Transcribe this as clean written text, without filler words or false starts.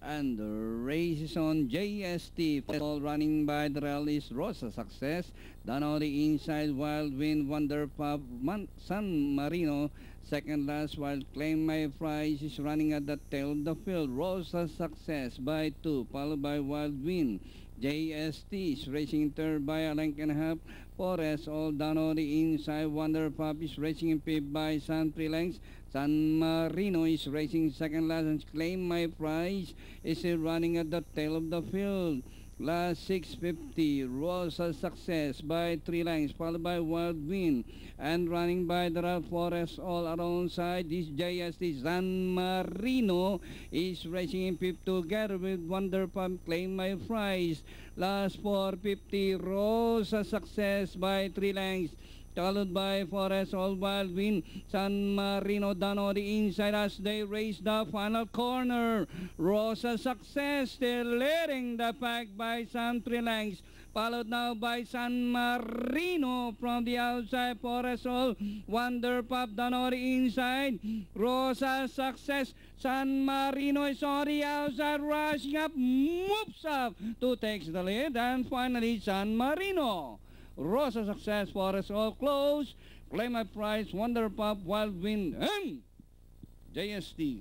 And the race is on. JST. All running by the rallies. Rosa Success. Down on the inside. Wild Wind. Wonder Pop. San Marino. Second last. Wild Claim My Prize is running at the tail of the field. Rosa Success by 2. Followed by Wild Wind. JST is racing third by a length and a half. Forest all down on the inside. Wonder Pop is racing in fifth by San Lengths. San Marino is racing second last, and Claim My Prize is running at the tail of the field. Last 650, Rosa Success by 3 lengths, followed by Wild Wind, and running by the Ralph Forest all around side. This JST San Marino is racing in fifth together with Wonder Pump, Claim My Prize. Last 450, Rosa Success by 3 lengths, followed by Forest all Wild Wind. San Marino down on the inside as they race the final corner. Rosa Success still leading the pack by some 3 lengths, followed now by San Marino from the outside. Forest all Wonder Pop down on the inside. Rosa Success. San Marino is on the outside, rushing up, moves up to take the lead, and finally San Marino. Rosa Success, Forest all close. Claim My Prize, Wonder Pop, Wild Wind, and JST.